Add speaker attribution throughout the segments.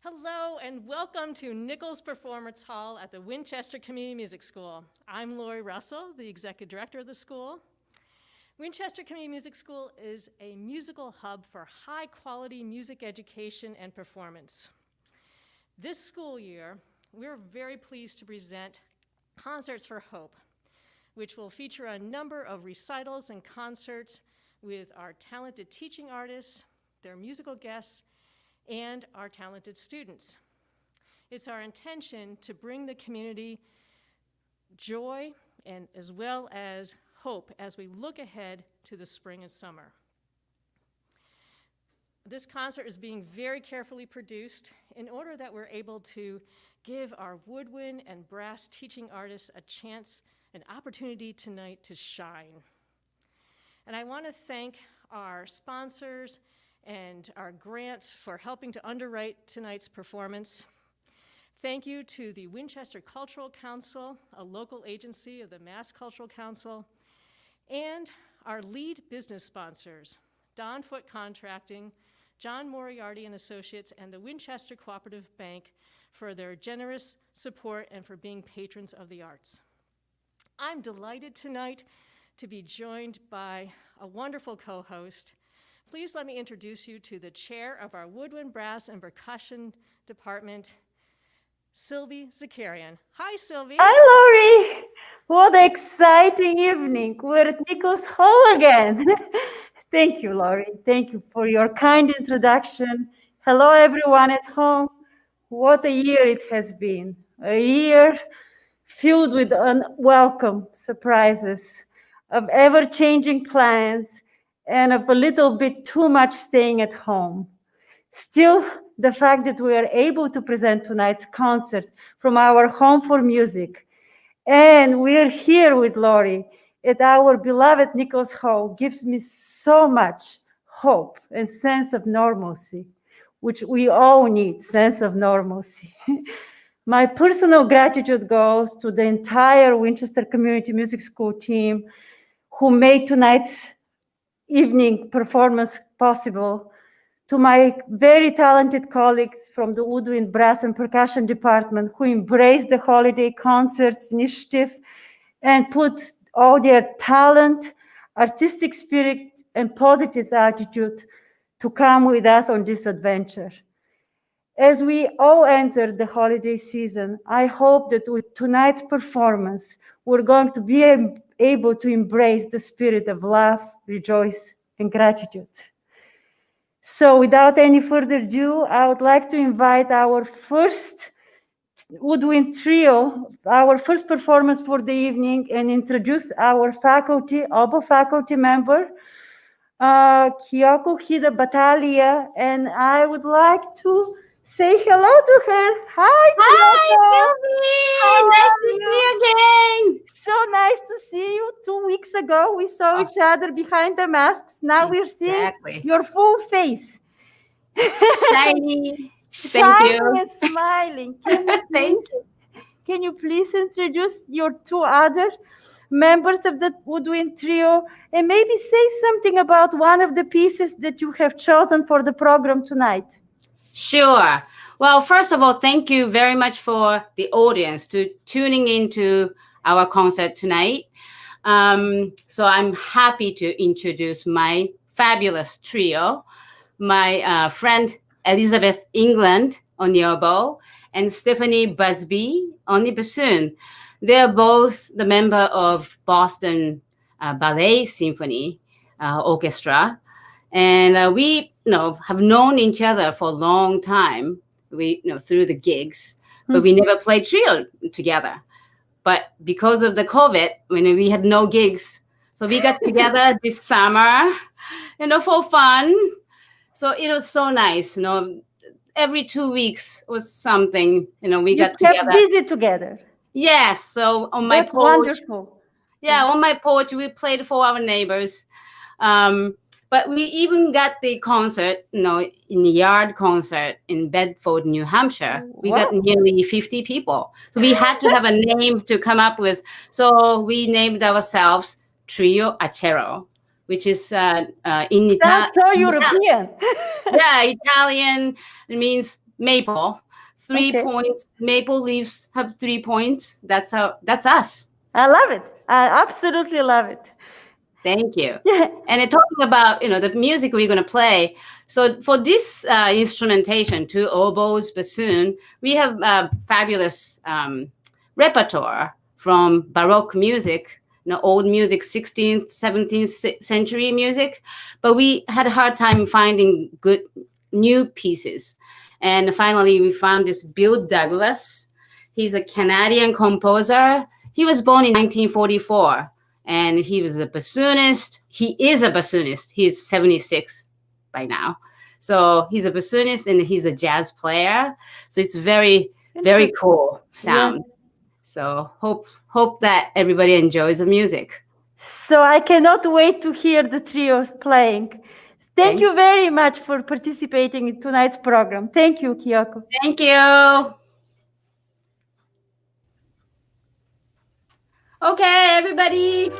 Speaker 1: Hello and welcome to Nichols Performance Hall at the Winchester Community Music School. I'm Lori Russell, the Executive Director of the school. Winchester Community Music School is a musical hub for high-quality music education and performance. This school year, we're very pleased to present Concerts for Hope, which will feature a number of recitals and concerts with our talented teaching artists, their musical guests, and our talented students. It's our intention to bring the community joy and as well as hope as we look ahead to the spring and summer. This concert is being very carefully produced in order that we're able to give our woodwind and brass teaching artists a chance, an opportunity tonight to shine. And I want to thank our sponsors and our grants for helping to underwrite tonight's performance. Thank you to the Winchester Cultural Council, a local agency of the Mass Cultural Council, and our lead business sponsors, Don Foote Contracting, John Moriarty and Associates, and the Winchester Cooperative Bank for their generous support and for being patrons of the arts. I'm delighted tonight to be joined by a wonderful co-host. Please let me introduce you to the chair of our Woodwind Brass and Percussion Department, Sylvie Zakarian. Hi, Sylvie.
Speaker 2: Hi, Lori. What an exciting evening. We're at Nichols Hall again. Thank you, Lori. Thank you for your kind introduction. Hello, everyone at home. What a year it has been. A year filled with unwelcome surprises, of ever-changing plans, and of a little bit too much staying at home. Still, the fact that we are able to present tonight's concert from our home for music, and we're here with Lori at our beloved Nichols Hall, gives me so much hope and sense of normalcy, which we all need, sense of normalcy. My personal gratitude goes to the entire Winchester Community Music School team who made tonight's evening performance possible, to my very talented colleagues from the Woodwind Brass and Percussion Department who embraced the holiday concerts initiative and put all their talent, artistic spirit, and positive attitude to come with us on this adventure. As we all enter the holiday season, I hope that with tonight's performance, we're going to be able to embrace the spirit of love, rejoice, and gratitude. So without any further ado, I would like to invite our first woodwind trio, our first performance for the evening, and introduce our faculty, oboe faculty member, Kyoko Hida Batalia, and I would like to say hello to her. Hi,
Speaker 3: Kyoko. Nice to see you again.
Speaker 2: So nice to see you. 2 weeks ago, we saw each other behind the masks. Now we're seeing your full face.
Speaker 3: Shiny.
Speaker 2: Shining and smiling. Can you please introduce your two other members of the woodwind trio and maybe say something about one of the pieces that you have chosen for the program tonight?
Speaker 3: Sure. Well, first of all, thank you very much for the audience to tuning into our concert tonight. So I'm happy to introduce my fabulous trio, my friend Elizabeth England on the oboe and Stephanie Busby on the bassoon. They're both the member of Boston Ballet Symphony Orchestra. And we have known each other for a long time. We through the gigs, but we never played trio together. But because of the COVID, when we had no gigs, so we got together this summer, for fun. So it was so nice, Every 2 weeks was something, we got together.
Speaker 2: You kept busy together.
Speaker 3: Yes. So on my
Speaker 2: That's
Speaker 3: porch.
Speaker 2: Wonderful.
Speaker 3: Yeah, on my porch, we played for our neighbors. But we even got the concert, in the yard concert in Bedford, New Hampshire. We got nearly 50 people. So we had to have a name to come up with. So we named ourselves Trio Acero, which is in Italian.
Speaker 2: Sounds so European.
Speaker 3: Yeah, Italian. It means maple. 3 points. Maple leaves have 3 points. That's us.
Speaker 2: I love it. I absolutely love it.
Speaker 3: Thank you.
Speaker 2: Yeah.
Speaker 3: And talking about the music we're going to play. So for this instrumentation, two oboes, bassoon, we have fabulous repertoire from Baroque music, old music, 16th, 17th century music. But we had a hard time finding good new pieces. And finally, we found this Bill Douglas. He's a Canadian composer. He was born in 1944. And he was a bassoonist. He is a bassoonist. He's 76 by now. So he's a bassoonist and he's a jazz player. So it's very, very cool sound. Yeah. So hope that everybody enjoys the music.
Speaker 2: So I cannot wait to hear the trios playing. Thank you very much for participating in tonight's program. Thank you, Kyoko.
Speaker 3: Thank you. Okay, everybody.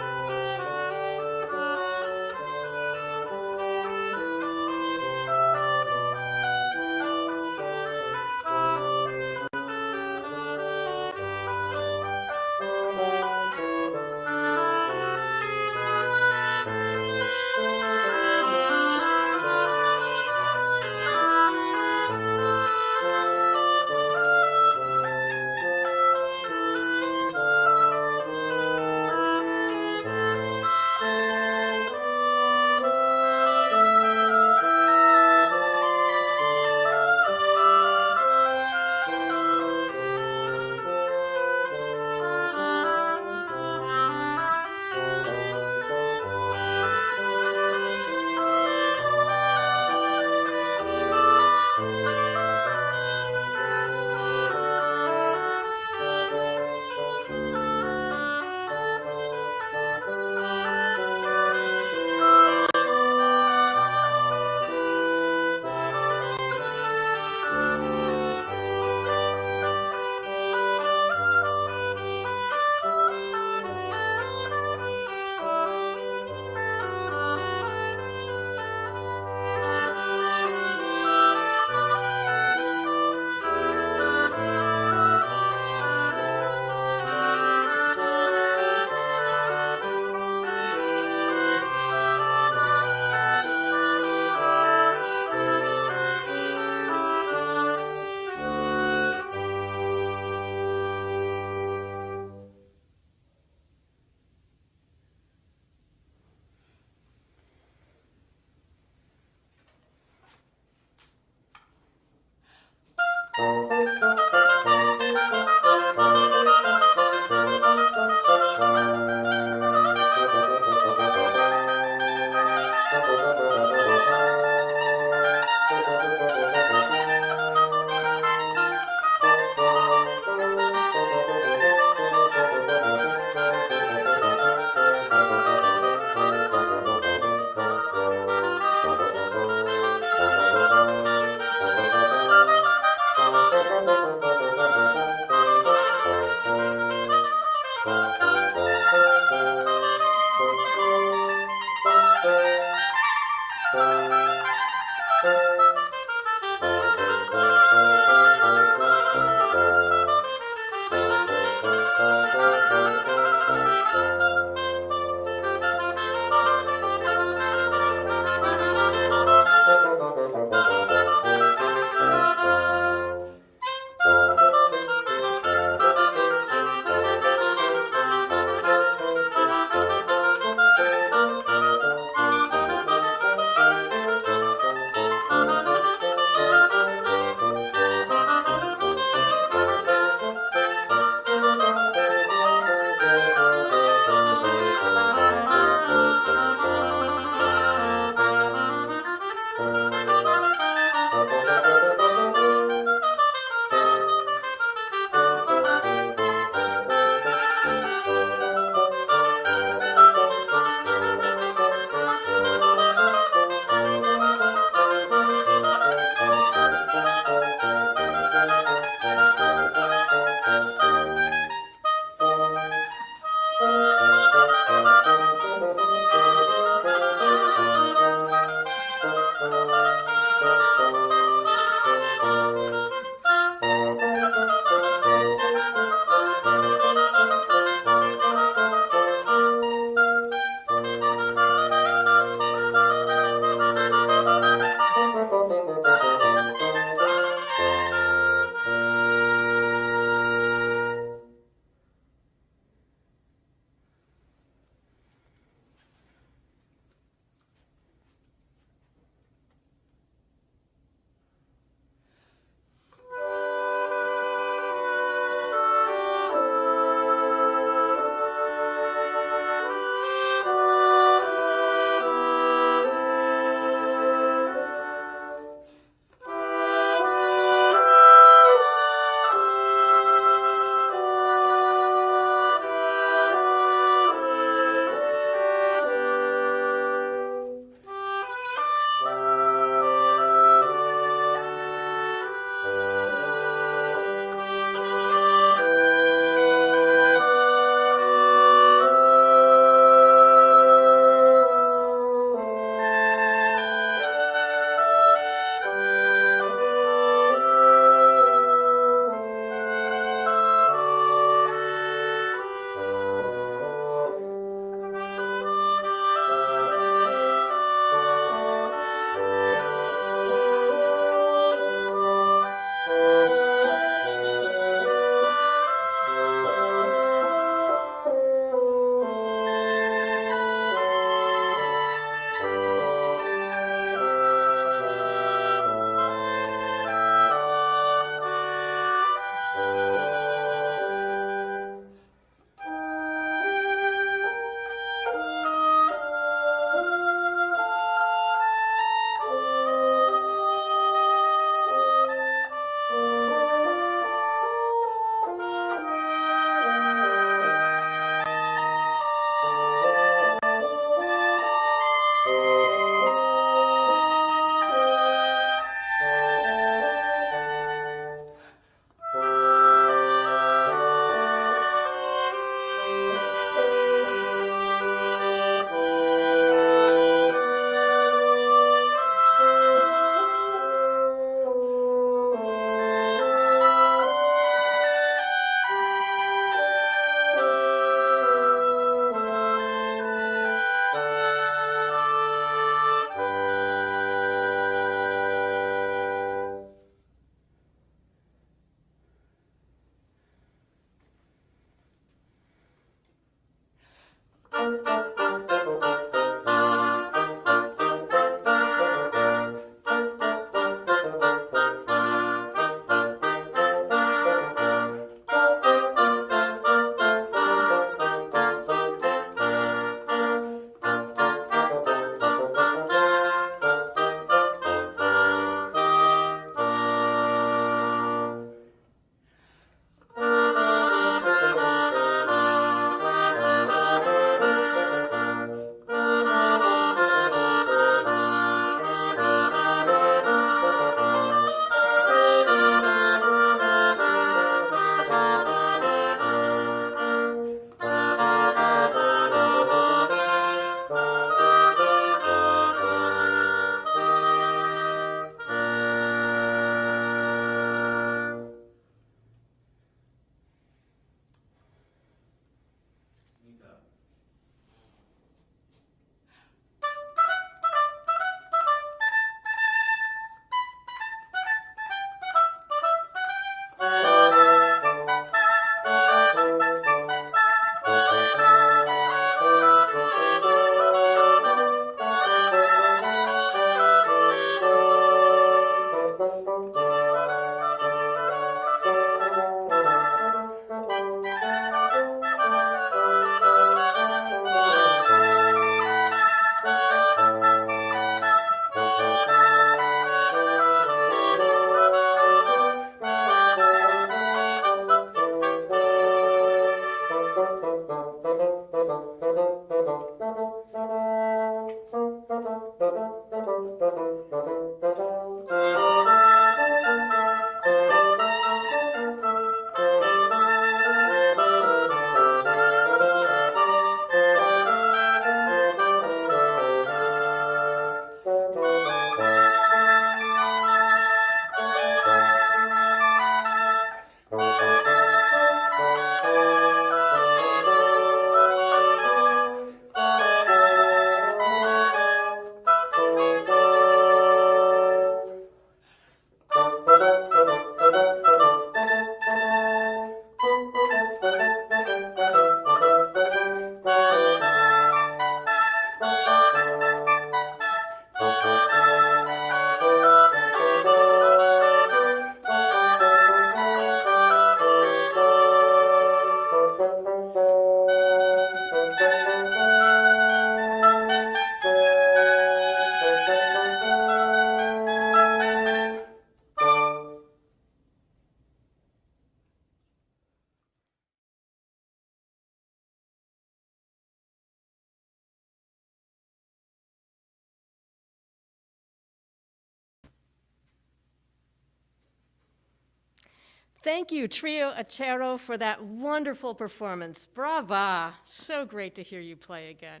Speaker 1: Thank you, Trio Acero, for that wonderful performance. Brava! So great to hear you play again.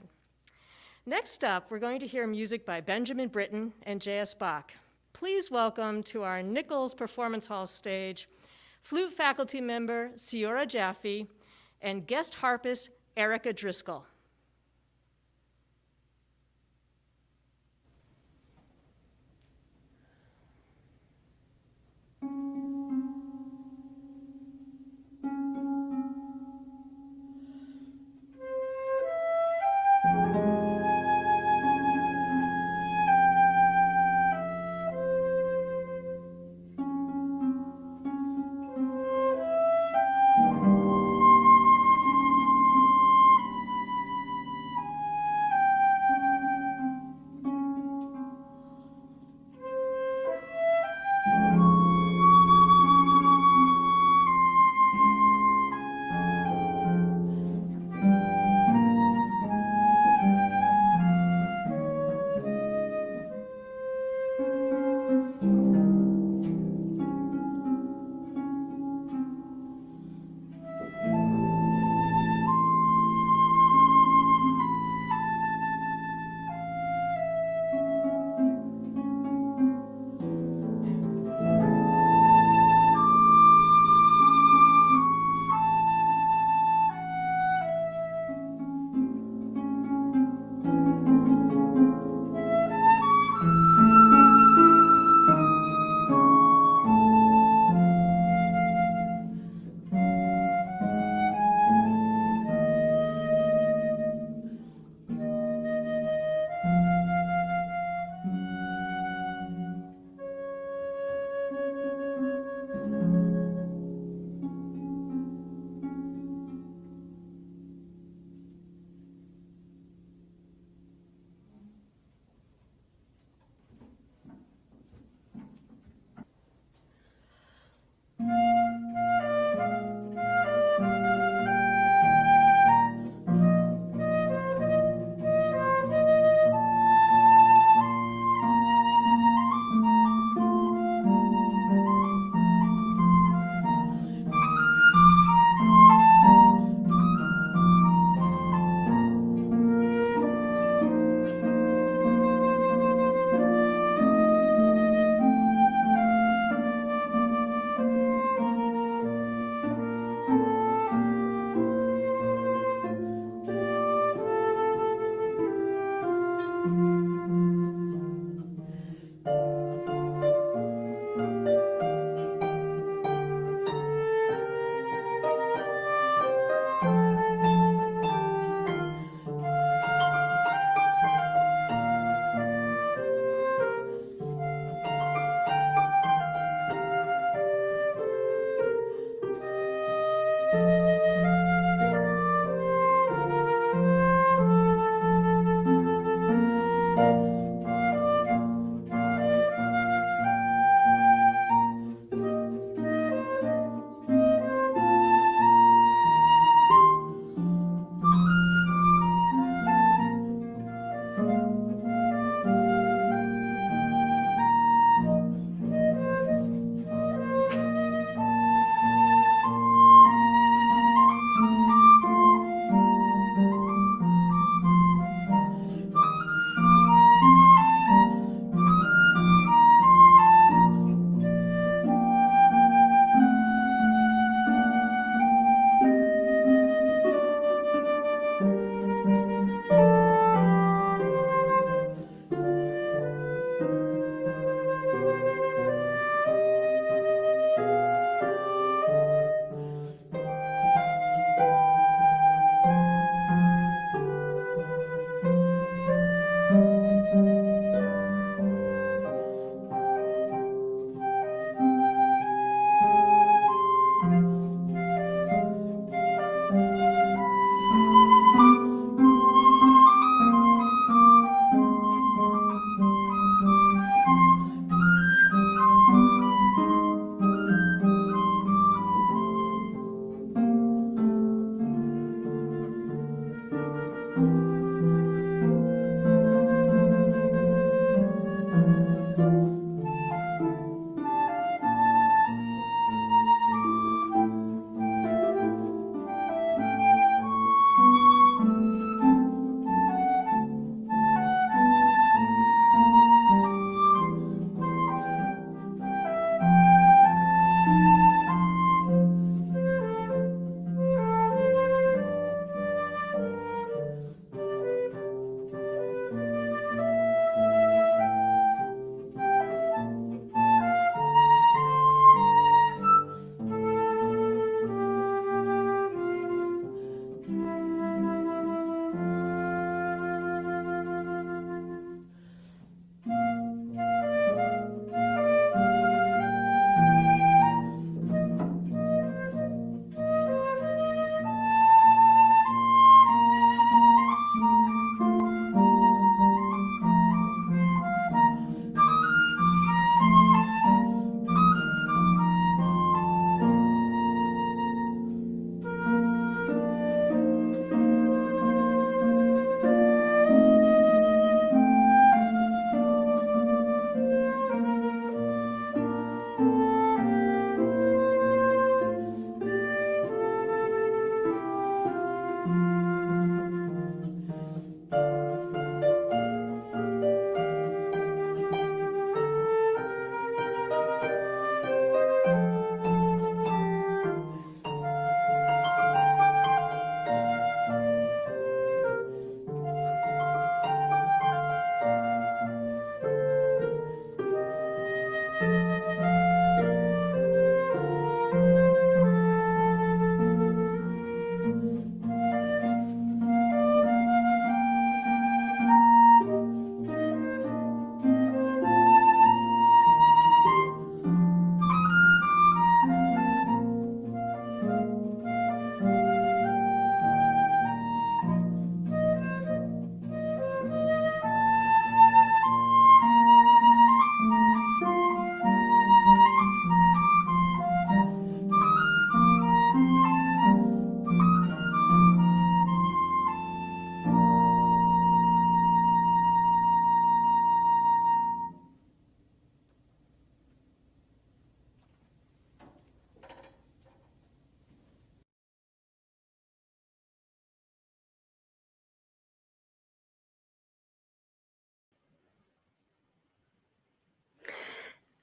Speaker 1: Next up, we're going to hear music by Benjamin Britten and J.S. Bach. Please welcome to our Nichols Performance Hall stage, flute faculty member Ciora Jaffe and guest harpist Erica Driscoll.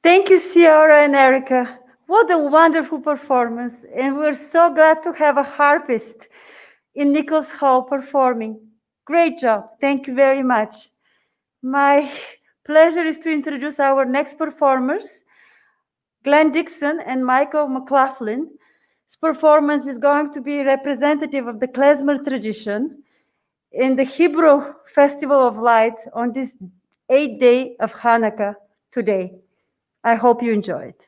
Speaker 2: Thank you, Ciara and Erica. What a wonderful performance. And we're so glad to have a harpist in Nichols Hall performing. Great job. Thank you very much. My pleasure is to introduce our next performers, Glenn Dixon and Michael McLaughlin. His performance is going to be representative of the klezmer tradition in the Hebrew Festival of Lights on this 8th day of Hanukkah today. I hope you enjoy it.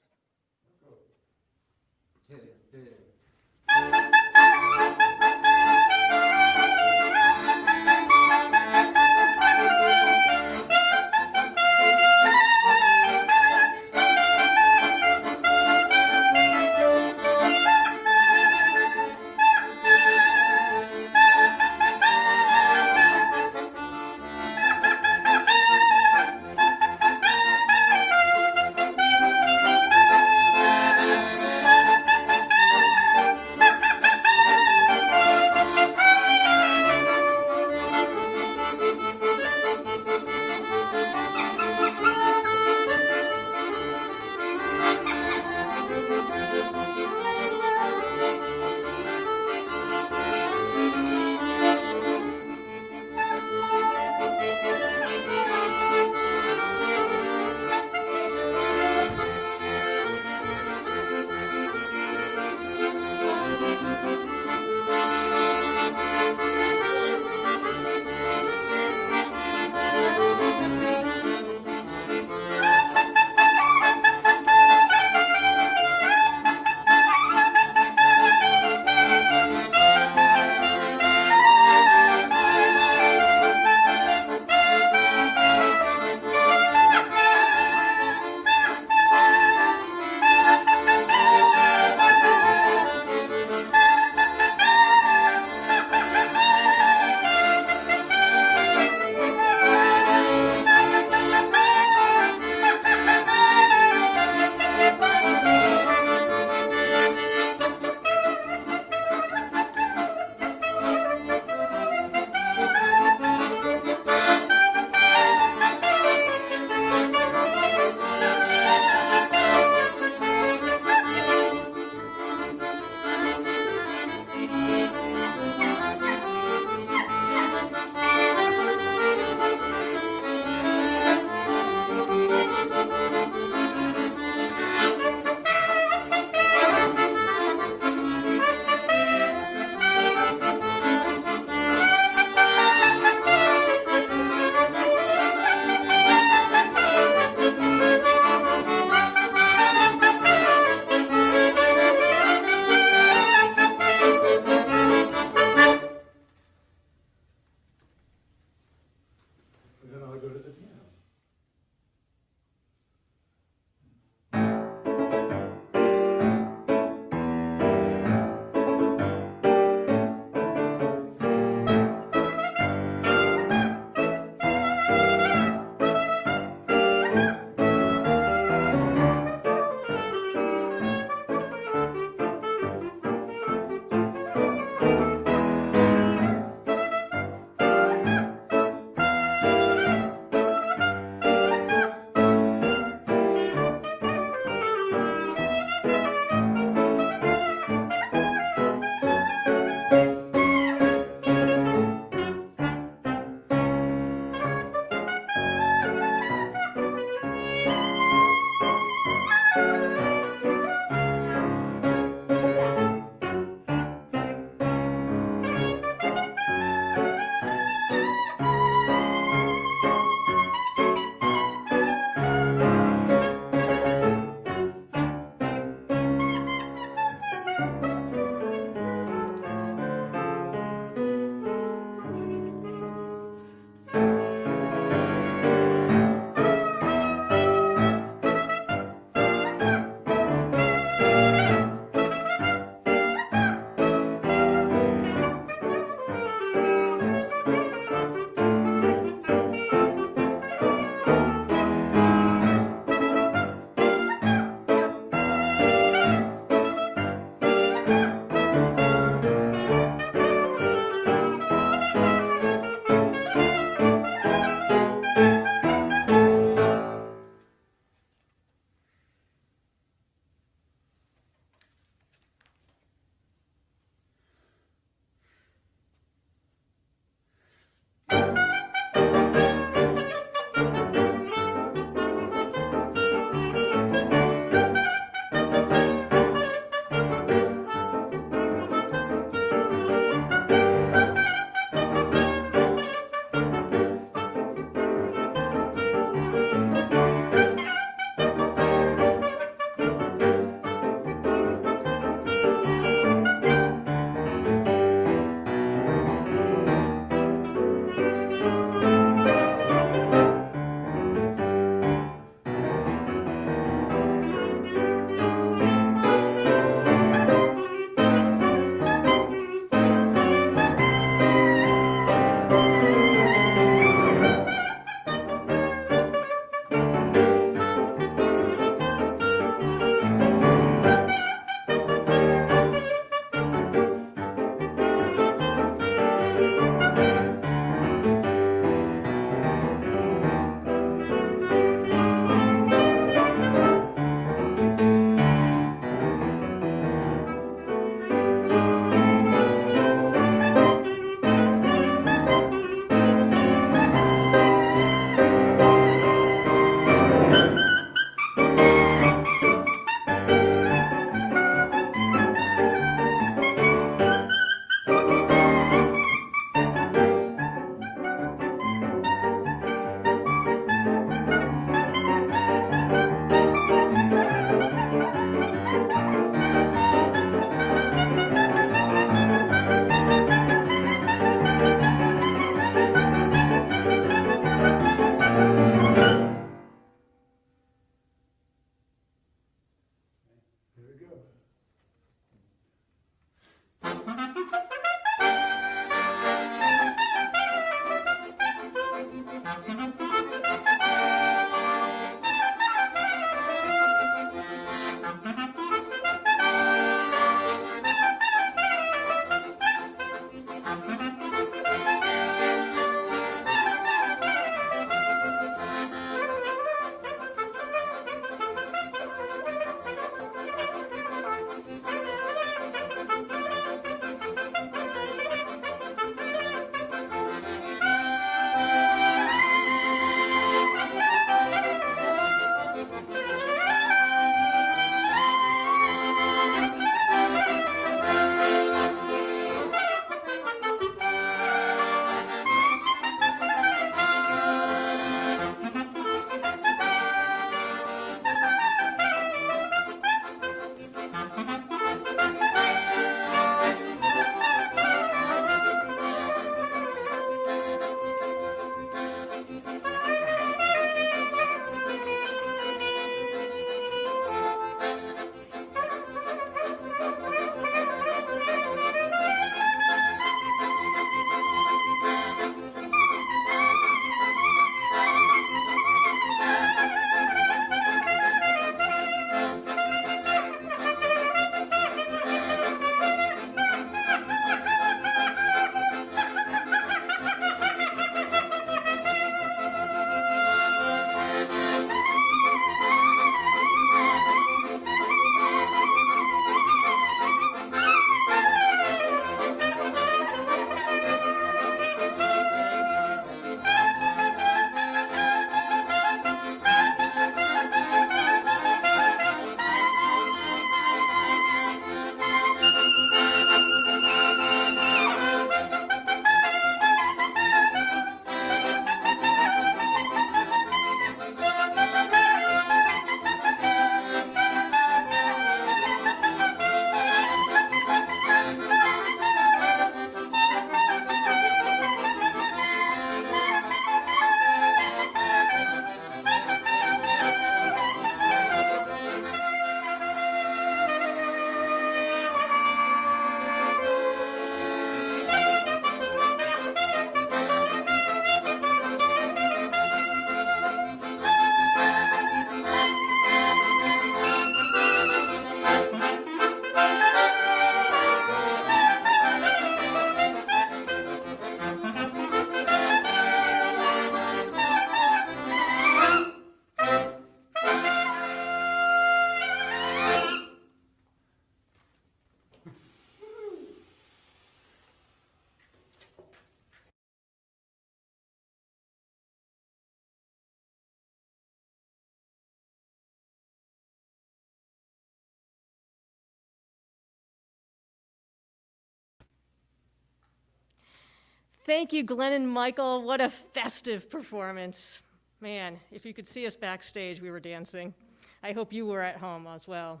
Speaker 1: Thank you, Glenn and Michael. What a festive performance. Man, if you could see us backstage, we were dancing. I hope you were at home as well.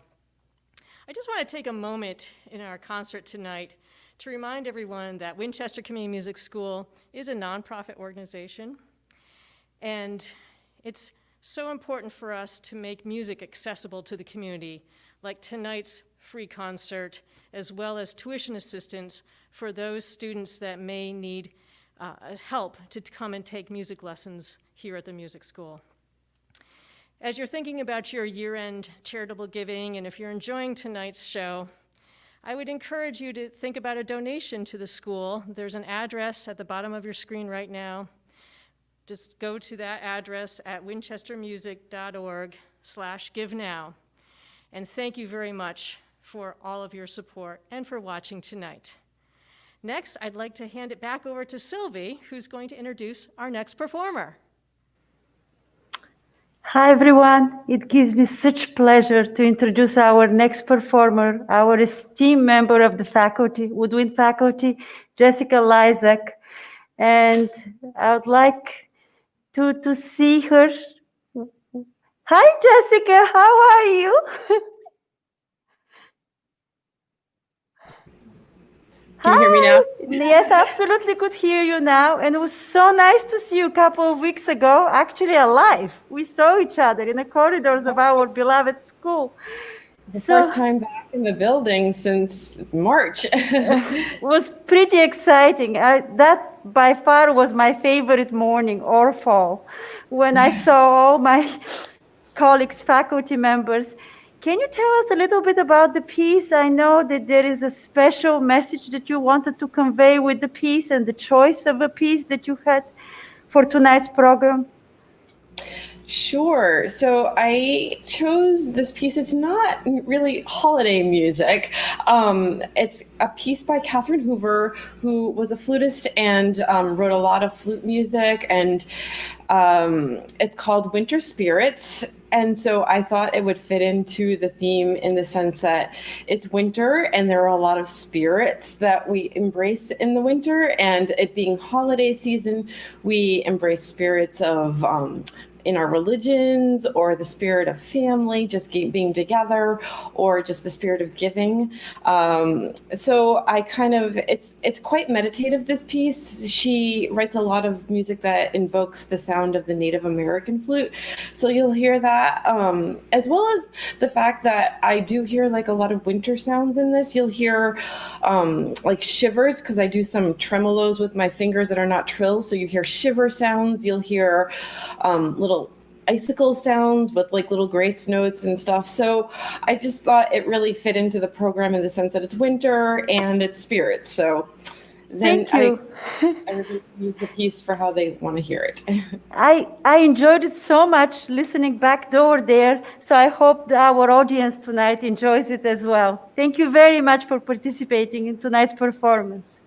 Speaker 1: I just want to take a moment in our concert tonight to remind everyone that Winchester Community Music School is a nonprofit organization, and it's so important for us to make music accessible to the community, like tonight's free concert, as well as tuition assistance for those students that may need help to come and take music lessons here at the music school. As you're thinking about your year-end charitable giving, and if you're enjoying tonight's show, I would encourage you to think about a donation to the school. There's an address at the bottom of your screen right now. Just go to that address at winchestermusic.org/givenow. And thank you very much for all of your support and for watching tonight. Next, I'd like to hand it back over to Sylvie, who's going to introduce our next performer.
Speaker 2: Hi, everyone. It gives me such pleasure to introduce our next performer, our esteemed member of the faculty, woodwind faculty, Jessica Lysak. And I would like to see her. Hi, Jessica. How are you?
Speaker 4: Can you hear me now?
Speaker 2: Yes, absolutely could hear you now. And it was so nice to see you a couple of weeks ago, actually alive. We saw each other in the corridors of our beloved school.
Speaker 4: The
Speaker 2: So
Speaker 4: first time back in the building since March.
Speaker 2: was pretty exciting. That by far was my favorite morning or fall when I saw all my colleagues, faculty members. Can you tell us a little bit about the piece? I know that there is a special message that you wanted to convey with the piece and the choice of a piece that you had for tonight's program.
Speaker 4: Sure. So I chose this piece. It's not really holiday music. It's a piece by Catherine Hoover, who was a flutist and wrote a lot of flute music. And it's called Winter Spirits. And so I thought it would fit into the theme in the sense that it's winter and there are a lot of spirits that we embrace in the winter. And it being holiday season, we embrace spirits of in our religions, or the spirit of family, just being together, or just the spirit of giving. So I kind of, it's quite meditative, this piece. She writes a lot of music that invokes the sound of the Native American flute. So you'll hear that, as well as the fact that I do hear like a lot of winter sounds in this. You'll hear like shivers, because I do some tremolos with my fingers that are not trills. So you hear shiver sounds. You'll hear little icicle sounds with like little grace notes and stuff. So I just thought it really fit into the program in the sense that it's winter and it's spirits. So then
Speaker 2: Thank you.
Speaker 4: I really use the piece for how they want to hear it.
Speaker 2: I enjoyed it so much listening back door there. So I hope that our audience tonight enjoys it as well. Thank you very much for participating in tonight's performance.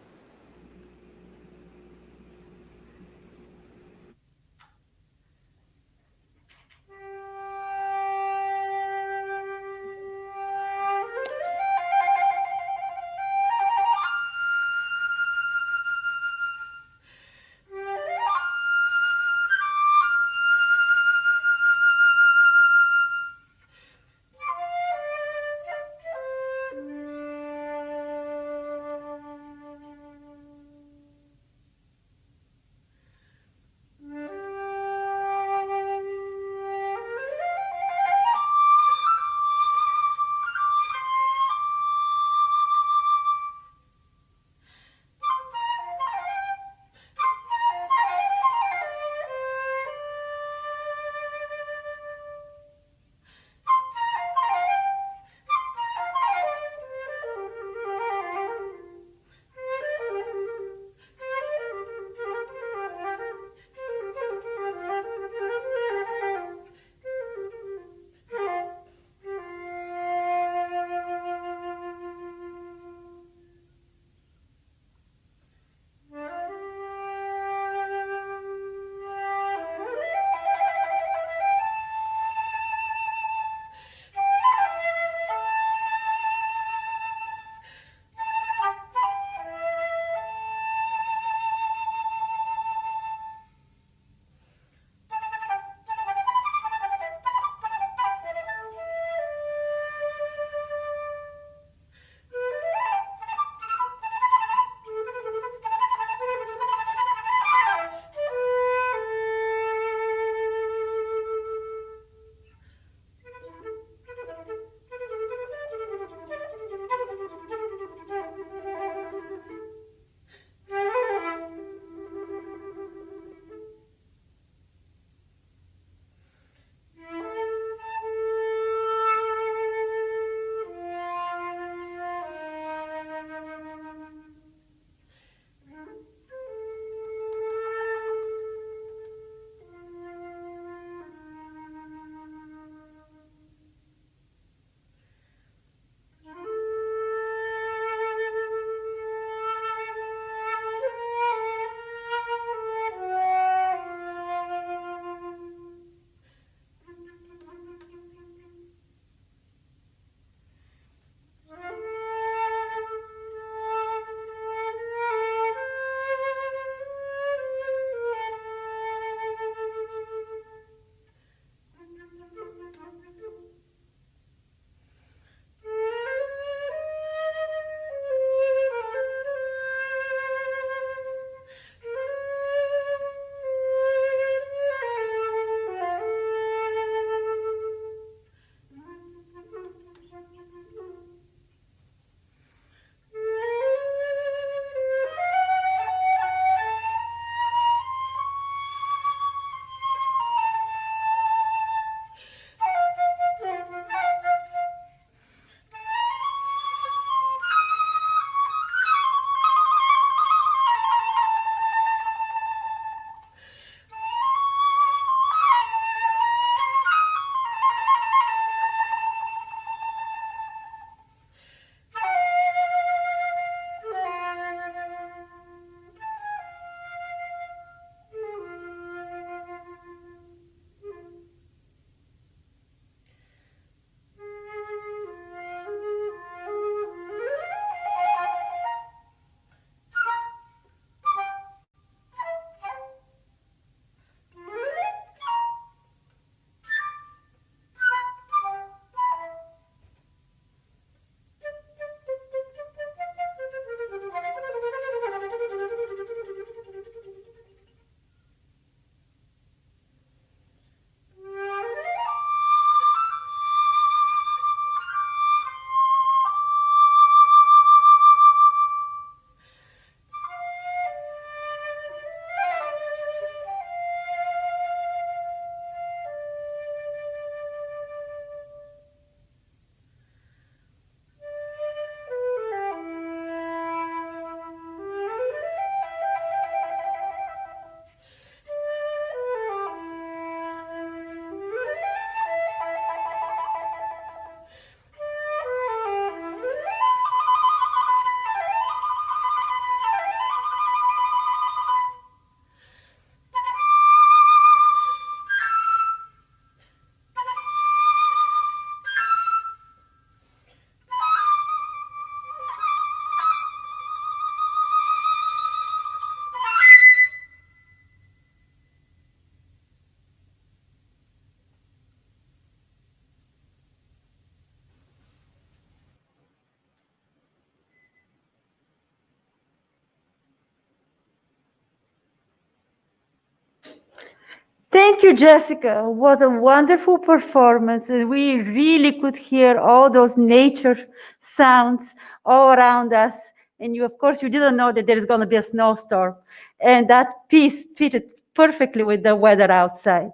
Speaker 2: Thank you, Jessica. What a wonderful performance. And we really could hear all those nature sounds all around us. And you, of course, you didn't know that there's going to be a snowstorm. And that piece fitted perfectly with the weather outside.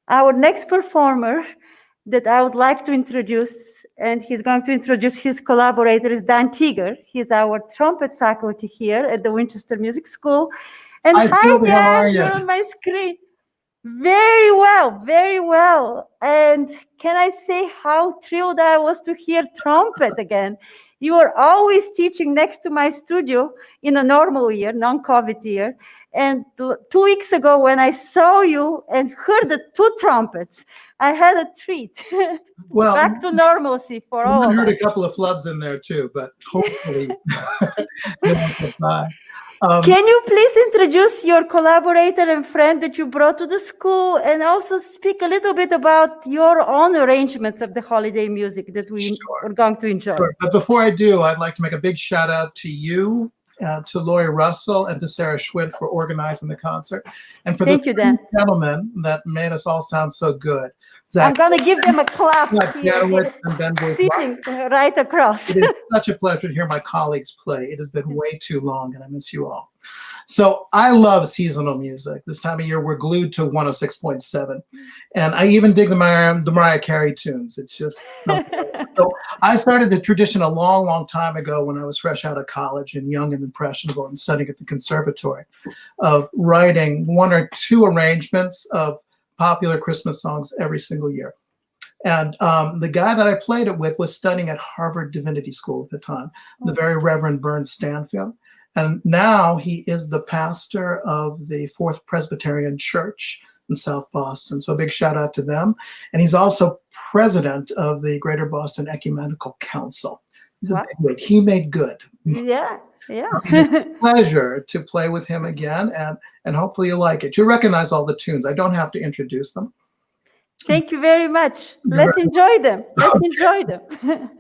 Speaker 2: Our next performer that I would like to introduce, and he's going to introduce his collaborator, is Dan Tiger. He's our trumpet faculty here at the Winchester Music School. And
Speaker 5: Hi, Philby, how are
Speaker 2: Dan,
Speaker 5: you?
Speaker 2: you're on my screen. Very well, very well. And can I say how thrilled I was to hear trumpet again? You are always teaching next to my studio in a normal year, non-COVID year. And 2 weeks ago, when I saw you and heard the 2 trumpets, I had a treat.
Speaker 5: Well,
Speaker 2: Back to normalcy for all
Speaker 5: I
Speaker 2: of
Speaker 5: heard
Speaker 2: us.
Speaker 5: a couple of flubs in there too, but hopefully they won't get by.
Speaker 2: Can you please introduce your collaborator and friend that you brought to the school, and also speak a little bit about your own arrangements of the holiday music that we
Speaker 5: Sure.
Speaker 2: are going to enjoy?
Speaker 5: Sure. But before I do, I'd like to make a big shout out to you, to Lori Russell, and to Sarah Schwidt for organizing the concert, and for
Speaker 2: Thank
Speaker 5: the
Speaker 2: you, Dan.
Speaker 5: gentlemen that made us all sound so good.
Speaker 2: I'm
Speaker 5: Zach
Speaker 2: going to give them a clap here,
Speaker 5: Janowitz and Ben Boyd.
Speaker 2: sitting right across.
Speaker 5: It is such a pleasure to hear my colleagues play. It has been way too long, and I miss you all. So I love seasonal music. This time of year, we're glued to 106.7. And I even dig the Mariah Carey tunes. It's just something. So I started a tradition a long, long time ago when I was fresh out of college and young and impressionable and studying at the conservatory, of writing 1 or 2 arrangements of popular Christmas songs every single year. And the guy that I played it with was studying at Harvard Divinity School at the time, the very Reverend Burns Stanfield. And now he is the pastor of the Fourth Presbyterian Church in South Boston. So a big shout out to them. And he's also president of the Greater Boston Ecumenical Council. He's a big wig. He made good.
Speaker 2: Yeah, yeah.
Speaker 5: So it's a pleasure to play with him again, and hopefully you like it. You recognize all the tunes. I don't have to introduce them.
Speaker 2: Thank you very much. Let's enjoy them. Let's enjoy them.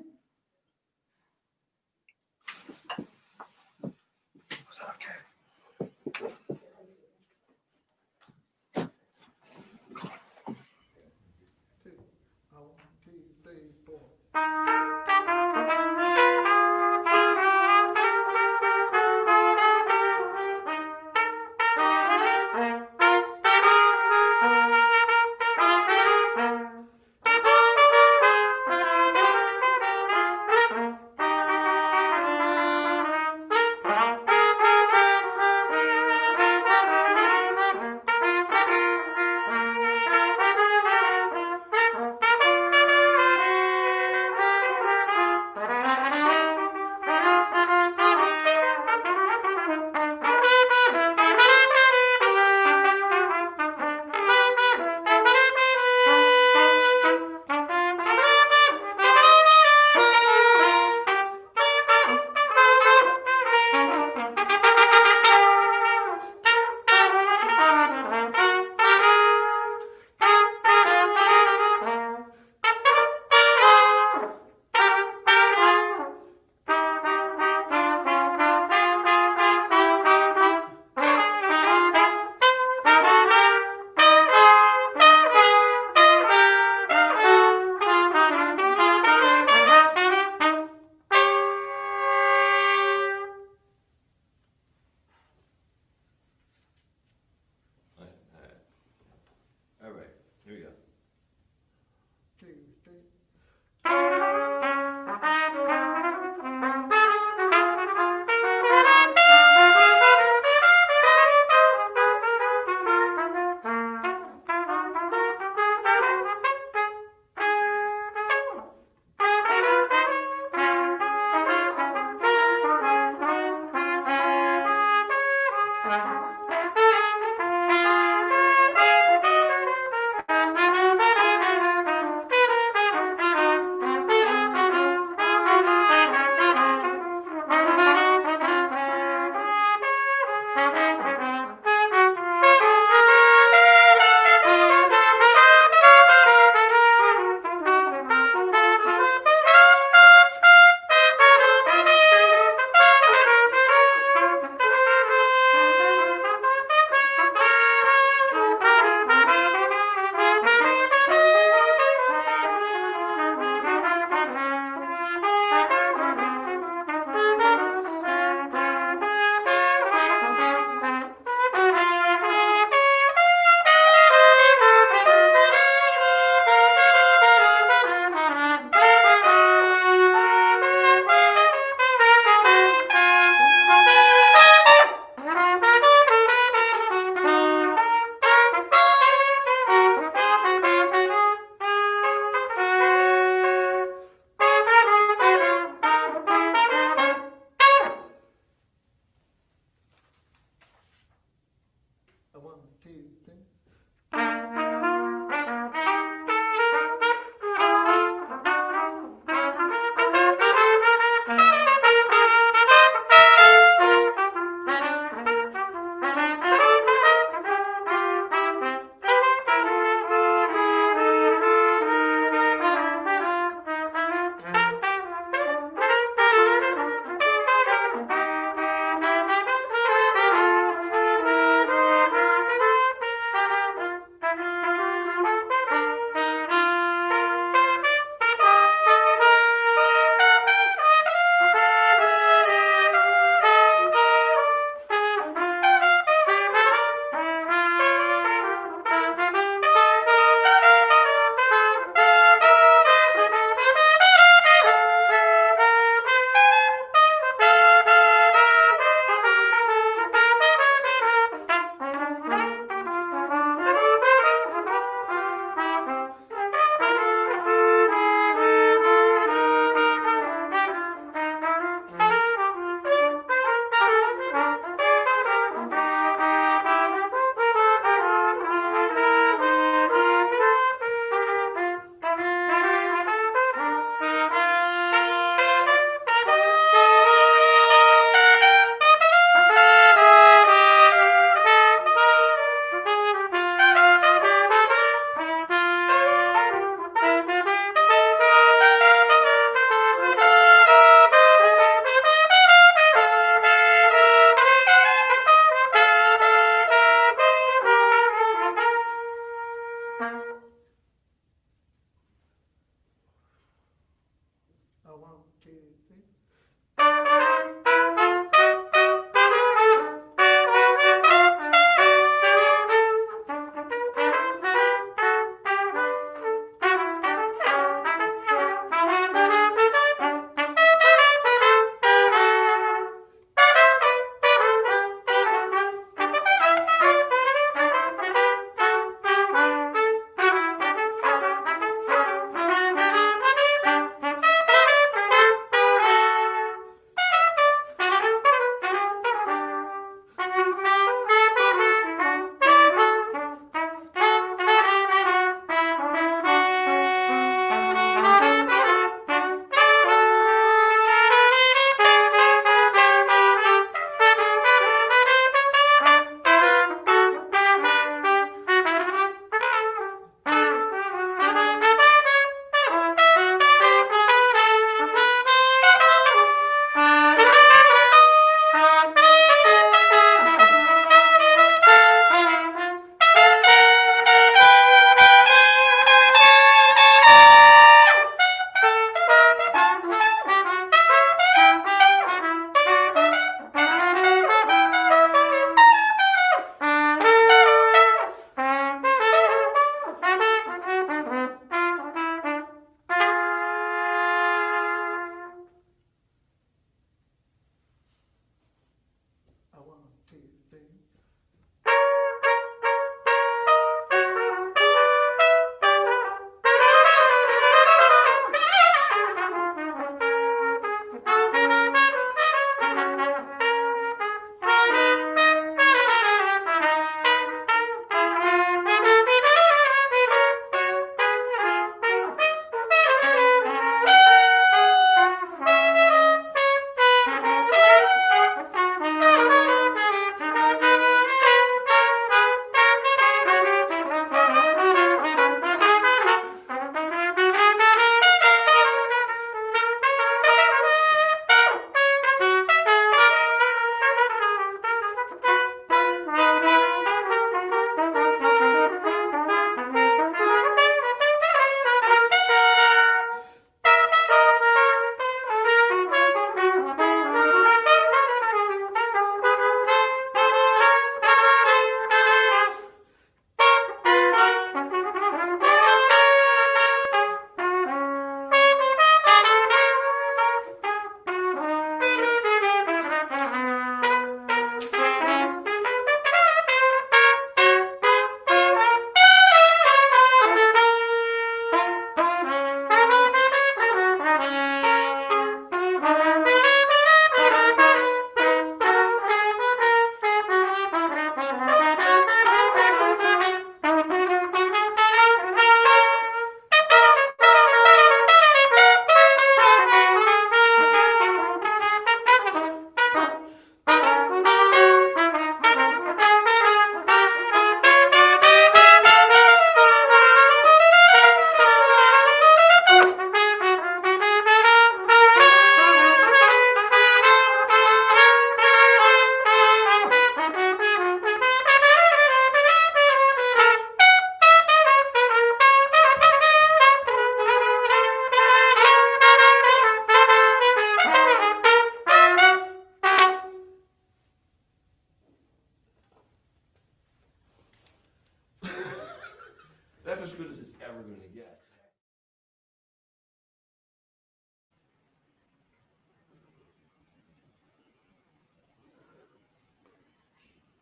Speaker 6: That's as good as it's ever going to get.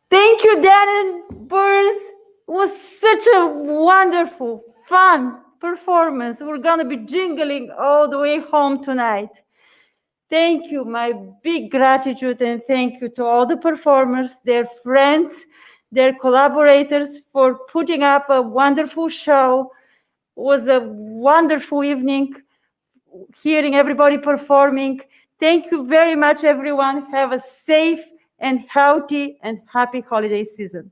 Speaker 2: Thank you, Dan and Burns. It was such a wonderful, fun performance. We're going to be jingling all the way home tonight. Thank you, my big gratitude, and thank you to all the performers, their friends, their collaborators for putting up a wonderful show. It was a wonderful evening hearing everybody performing. Thank you very much, everyone. Have a safe and healthy and happy holiday season.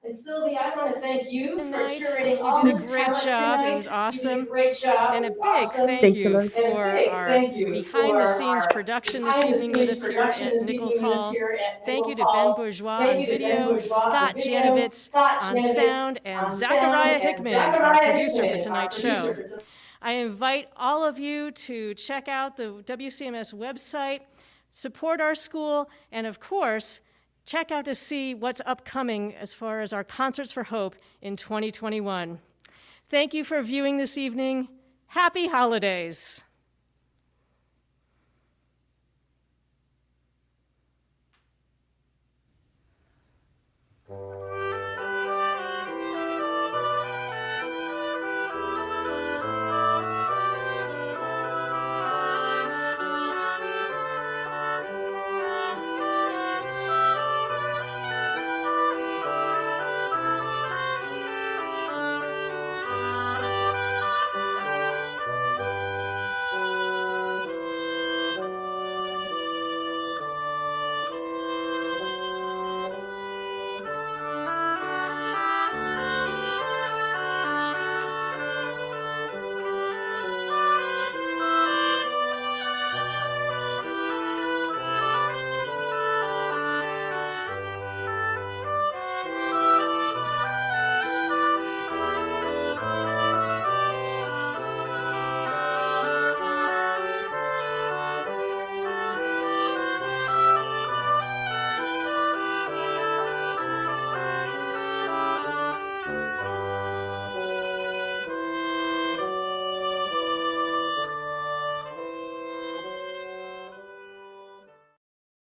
Speaker 7: And Sylvia, I want to thank you for
Speaker 1: Tonight,
Speaker 7: curating
Speaker 1: you
Speaker 7: all
Speaker 1: did a
Speaker 7: this
Speaker 1: great
Speaker 7: talent
Speaker 1: job. It
Speaker 7: tonight.
Speaker 1: was awesome.
Speaker 7: You did a great job.
Speaker 1: And
Speaker 7: It
Speaker 1: a
Speaker 7: was
Speaker 1: big
Speaker 7: awesome.
Speaker 1: thank you
Speaker 2: Lord.
Speaker 1: for our behind-the-scenes production this evening with us here at Nichols Hall. Thank you to Ben Bourgeois on video, Scott Janovitz on sound, and Zachariah Hickman, our producer for tonight's show. I invite all of you to check out the WCMS website, support our school, and of course, check out to see what's upcoming as far as our Concerts for Hope in 2021. Thank you for viewing this evening. Happy holidays.